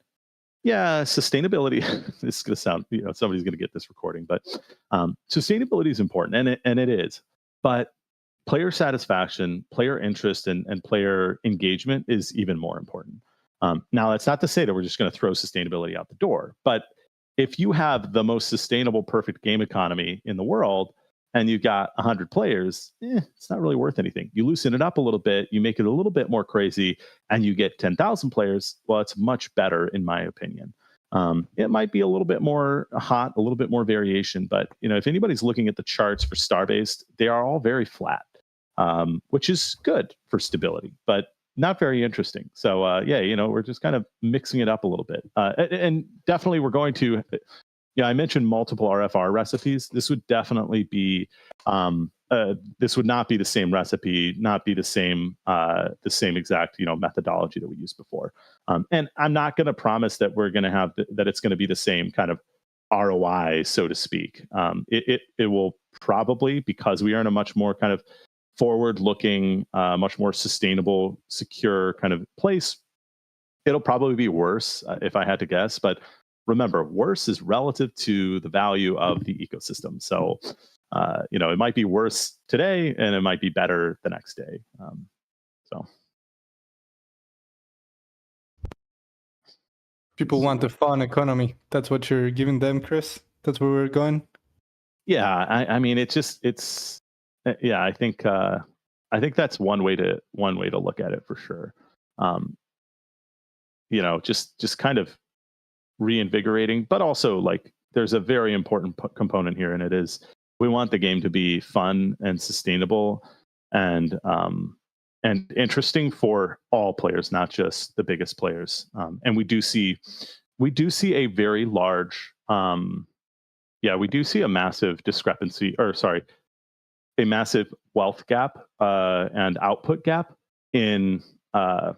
sustainability, this is going to sound, somebody's going to get this recording, but sustainability is important, and it is. But player satisfaction, player interest, and player engagement is even more important. Now, that's not to say that we're just going to throw sustainability out the door, but if you have the most sustainable, perfect game economy in the world, and you've got 100 players, it's not really worth anything. You loosen it up a little bit, you make it a little bit more crazy, and you get 10,000 players. Well, it's much better, in my opinion. It might be a little bit more hot, a little bit more variation, but if anybody's looking at the charts for Starbased, they are all very flat, which is good for stability, but not very interesting. So we're just kind of mixing it up a little bit, and definitely we're going to. I mentioned multiple RFR recipes. This would definitely be. This would not be the same recipe, not be the same exact methodology that we used before. And I'm not going to promise that we're going to have that it's going to be the same kind of ROI, so to speak. It will probably, because we are in a much more kind of forward-looking, much more sustainable, secure kind of place. It'll probably be worse if I had to guess, but remember, worse is relative to the value of the ecosystem. So, it might be worse today, and it might be better the next day.
People want a fun economy. That's what you're giving them, Chris. That's where we're going.
Yeah, I mean, I think that's one way to look at it for sure. Just kind of reinvigorating, but also there's a very important component here, and it is we want the game to be fun and sustainable and interesting for all players, not just the biggest players. And we do see a very large we do see a massive discrepancy, or sorry, a massive wealth gap and output gap in the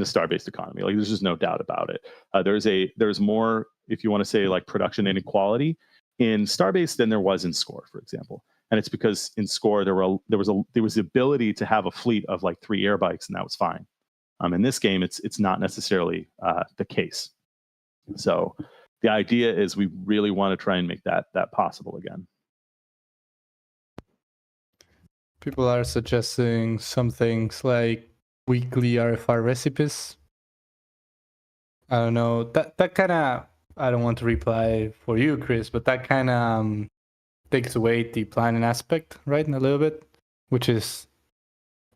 star-based economy. Like, there's just no doubt about it. There's more, if you want to say, like, production inequality in star-based than there was in Score, for example. And it's because in Score there was the ability to have a fleet of like 3 air bikes, and that was fine. In this game, it's not necessarily the case. So the idea is we really want to try and make that possible again.
People are suggesting some things like weekly RFR recipes. I don't know. That kind of, I don't want to reply for you, Chris, but that kind of takes away the planning aspect, right? In a little bit, which is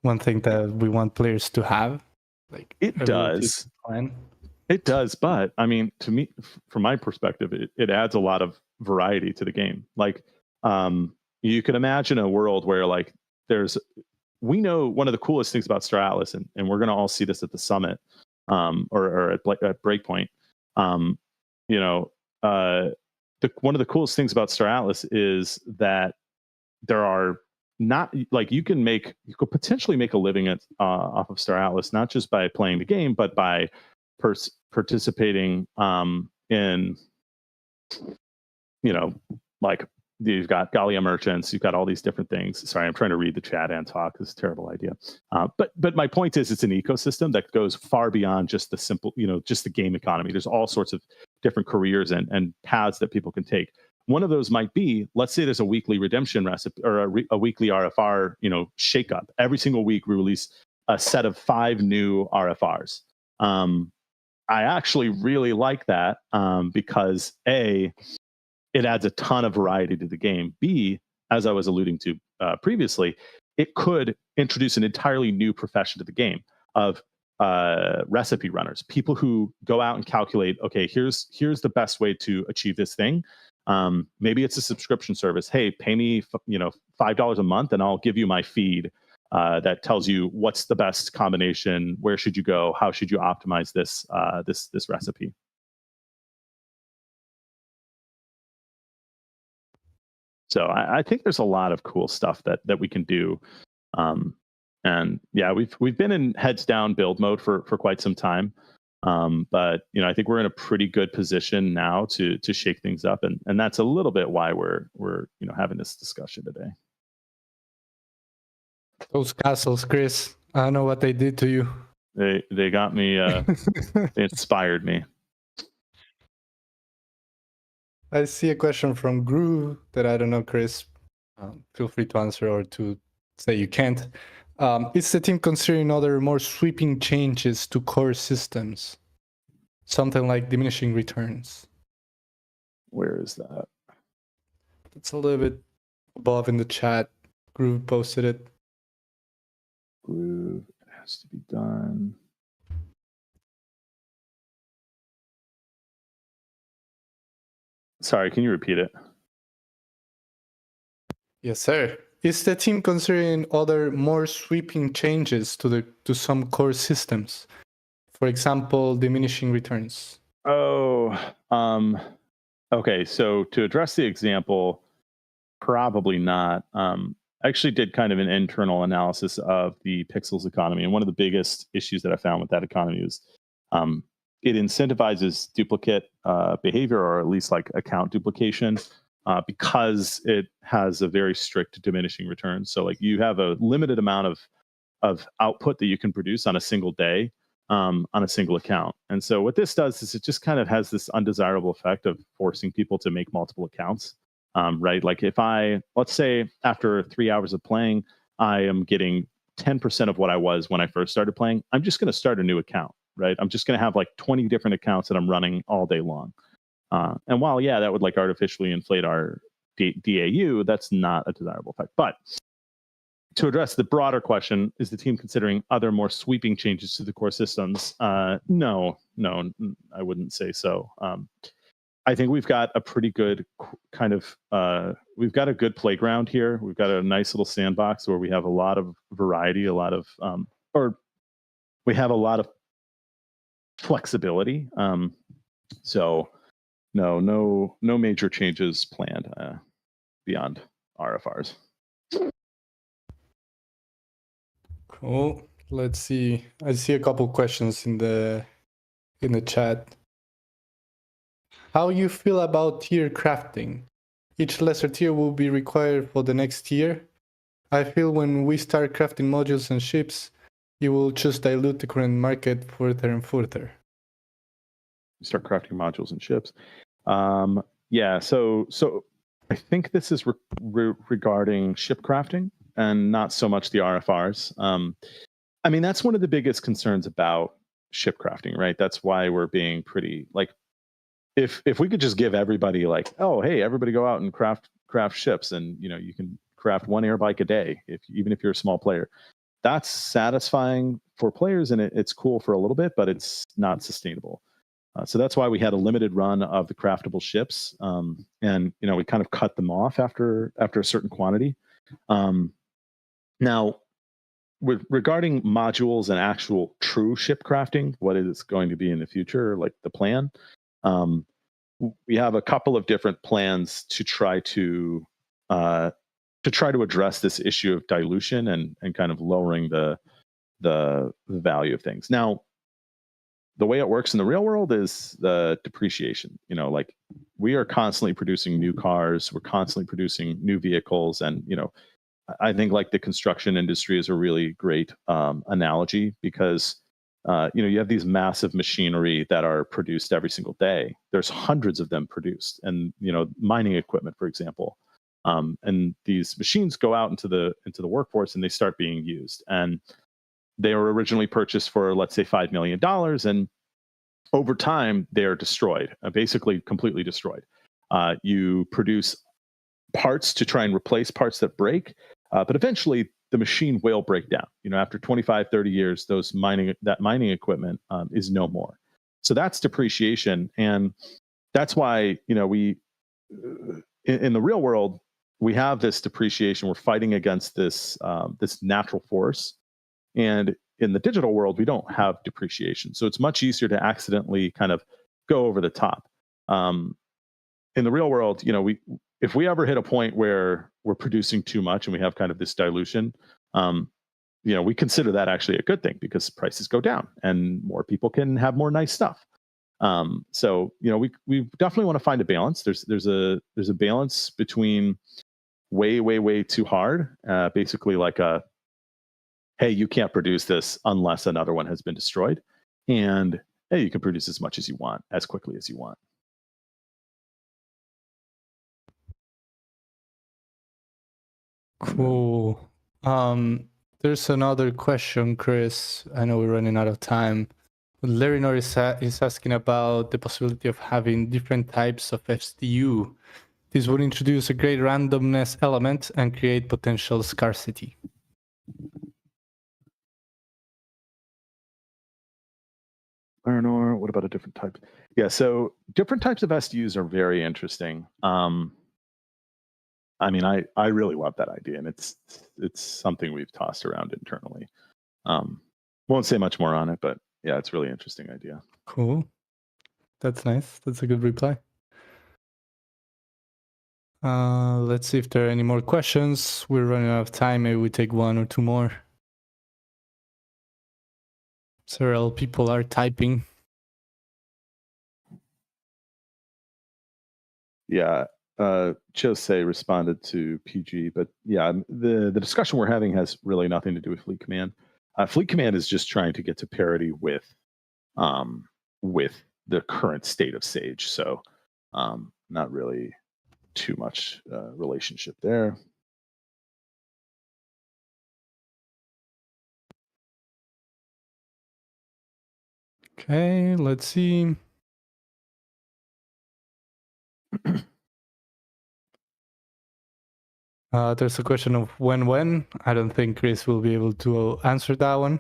one thing that we want players to have. Like,
it does.
Plan.
It does, but I mean, to me, from my perspective, it adds a lot of variety to the game. Like, you could imagine a world where, like, we know one of the coolest things about Star Atlas, and we're going to all see this at the summit, or at Breakpoint. One of the coolest things about Star Atlas is that there are not, like, you could potentially make a living off of Star Atlas, not just by playing the game, but by participating in, like, you've got Gallia merchants, you've got all these different things. Sorry, I'm trying to read the chat and talk. It's a terrible idea. But my point is, it's an ecosystem that goes far beyond just the simple, just the game economy. There's all sorts of different careers and paths that people can take. One of those might be, let's say there's a weekly redemption recipe or a weekly RFR, shakeup. Every single week we release a set of 5 new RFRs. I actually really like that because A, it adds a ton of variety to the game. B, as I was alluding to previously, it could introduce an entirely new profession to the game of recipe runners, people who go out and calculate, okay, here's the best way to achieve this thing. Maybe it's a subscription service. Hey, pay me $5 a month and I'll give you my feed that tells you what's the best combination, where should you go, how should you optimize this this recipe. So I think there's a lot of cool stuff that we can do. And yeah, we've been in heads down build mode for quite some time. But I think we're in a pretty good position now to shake things up, and that's a little bit why we're having this discussion today.
Those castles, Chris, I don't know what they did to you.
They got me. They inspired me.
I see a question from Groove that I don't know, Chris. Feel free to answer or to say you can't. Is the team considering other more sweeping changes to core systems? Something like diminishing returns.
Where is that?
It's a little bit above in the chat. Groove posted it.
Groove, it has to be done. Sorry, can you repeat it?
Yes, sir. Is the team considering other more sweeping changes to some core systems? For example, diminishing returns.
Oh, okay. So to address the example, probably not. I actually did kind of an internal analysis of the Pixels economy, and one of the biggest issues that I found with that economy is it incentivizes duplicate behavior, or at least like account duplication, because it has a very strict diminishing return. So like you have a limited amount of output that you can produce on a single day on a single account. And so what this does is it just kind of has this undesirable effect of forcing people to make multiple accounts, right? Like if let's say after 3 hours of playing, I am getting 10% of what I was when I first started playing, I'm just going to start a new account, right? I'm just going to have like 20 different accounts that I'm running all day long. And while, yeah, that would like artificially inflate our DAU, that's not a desirable effect. But to address the broader question, is the team considering other more sweeping changes to the core systems? No, I wouldn't say so. I think we've got a pretty good kind of, we've got a good playground here. We've got a nice little sandbox where we have a lot of variety, or we have a lot of flexibility. So no major changes planned beyond RFRs.
Cool. Let's see. I see a couple questions in the chat. How you feel about tier crafting? Each lesser tier will be required for the next tier. I feel when we start crafting modules and ships, it will just dilute the current market further and further.
Start crafting modules and ships. Yeah, so I think this is regarding ship crafting and not so much the RFRs. I mean, that's one of the biggest concerns about ship crafting, right? That's why we're being pretty like, if we could just give everybody like, oh, hey, everybody go out and craft ships, and you can craft one air bike a day, even if you're a small player. That's satisfying for players, and it's cool for a little bit, but it's not sustainable. So that's why we had a limited run of the craftable ships, and we kind of cut them off after a certain quantity. Now, regarding modules and actual true ship crafting, what is going to be in the future, like the plan, we have a couple of different plans to try to address this issue of dilution and kind of lowering the value of things. Now, the way it works in the real world is the depreciation. Like we are constantly producing new cars, we're constantly producing new vehicles, and I think like the construction industry is a really great analogy, because you have these massive machinery that are produced every single day. There's hundreds of them produced, and mining equipment, for example, and these machines go out into the workforce and they start being used. And they were originally purchased for, let's say, $5 million, and over time they're destroyed, basically completely destroyed. You produce parts to try and replace parts that break, but eventually the machine will break down. After 25, 30 years, that mining equipment is no more. So that's depreciation, and that's why we in the real world we have this depreciation. We're fighting against this natural force. And in the digital world, we don't have depreciation. So it's much easier to accidentally kind of go over the top. In the real world, if we ever hit a point where we're producing too much and we have kind of this dilution, we consider that actually a good thing, because prices go down and more people can have more nice stuff. So we definitely want to find a balance. There's a balance between way too hard, basically like a, hey, you can't produce this unless another one has been destroyed, and hey, you can produce as much as you want, as quickly as you want.
Cool. There's another question, Chris. I know we're running out of time. Larinor is asking about the possibility of having different types of FSDU. This would introduce a great randomness element and create potential scarcity.
Larinor, what about a different type? Yeah, so different types of SDUs are very interesting. I mean, I really love that idea, and it's something we've tossed around internally. Won't say much more on it, but yeah, it's a really interesting idea.
Cool. That's nice. That's a good reply. Let's see if there are any more questions. We're running out of time. Maybe we take one or two more. Several people are typing.
Yeah, Jose responded to PG, but yeah, the discussion we're having has really nothing to do with Fleet Command. Fleet Command is just trying to get to parity with the current state of Sage. So not really too much relationship there.
Okay, let's see. There's a question of when. I don't think Chris will be able to answer that one.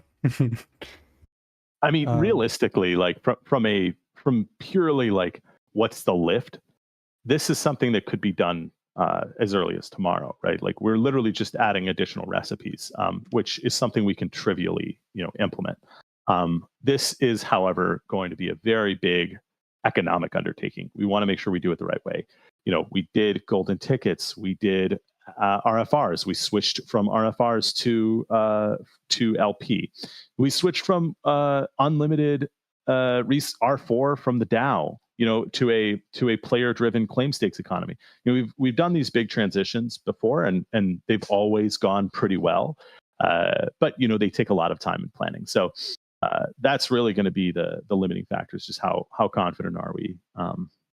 I mean, realistically, like from purely like what's the lift, this is something that could be done as early as tomorrow, right? Like we're literally just adding additional recipes, which is something we can trivially, implement. This is, however, going to be a very big economic undertaking. We want to make sure we do it the right way. We did golden tickets. We did RFRs. We switched from RFRs to LP. We switched from unlimited R4 from the DAO, to a player-driven claim stakes economy. We've done these big transitions before, and they've always gone pretty well. But they take a lot of time and planning. So that's really going to be the limiting factor, is just how confident are we.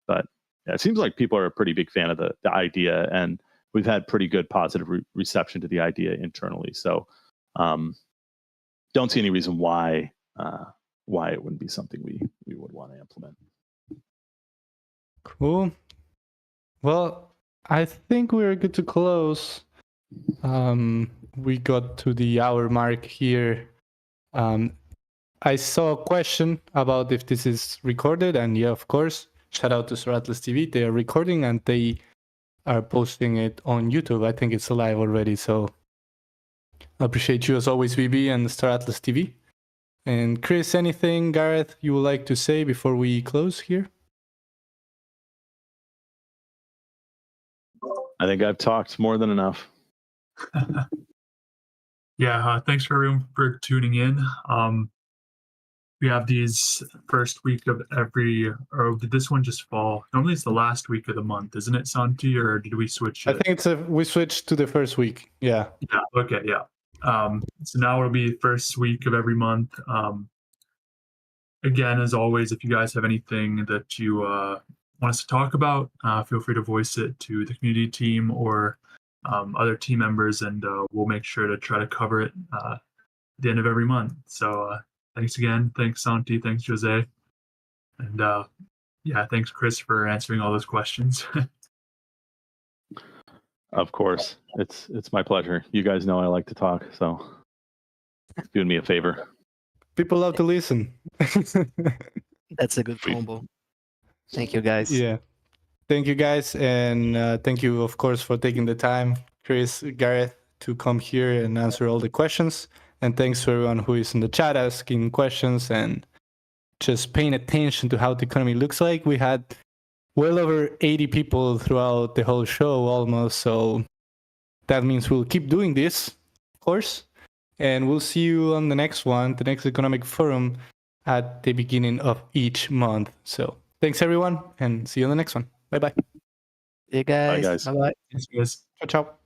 But yeah, it seems like people are a pretty big fan of the idea, and we've had pretty good positive reception to the idea internally. So don't see any reason why it wouldn't be something we would want to implement.
Cool. Well, I think we're good to close. We got to the hour mark here. I saw a question about if this is recorded, and yeah, of course. Shout out to Star Atlas TV. They are recording and they are posting it on YouTube. I think it's live already. So I appreciate you as always, VB and Star Atlas TV. And Chris, anything, Gareth, you would like to say before we close here?
I think I've talked more than enough.
Yeah, thanks for everyone for tuning in. We have these first week of or did this one just fall? Normally it's the last week of the month, isn't it, Santi? Or did we switch it?
I think we switched to the first week. Yeah.
Yeah. Okay. Yeah. So now it'll be first week of every month. Again, as always, if you guys have anything that you want us to talk about, feel free to voice it to the community team or other team members, and we'll make sure to try to cover it at the end of every month. So thanks again. Thanks, Santi. Thanks, Jose. And yeah, thanks, Chris, for answering all those questions.
Of course. It's my pleasure. You guys know I like to talk, so doing me a favor.
People love to listen.
That's a good combo. Thank you, guys.
Yeah. Thank you, guys. And thank you, of course, for taking the time, Chris, Gareth, to come here and answer all the questions. And thanks to everyone who is in the chat asking questions and just paying attention to how the economy looks like. We had well over 80 people throughout the whole show almost. So that means we'll keep doing this, of course. And we'll see you on the next one, the next economic forum at the beginning of each month. So thanks, everyone, and see you on the next one. Bye-bye.
See you guys.
Bye, guys.
Bye-bye.
Thanks, guys.
Ciao, ciao.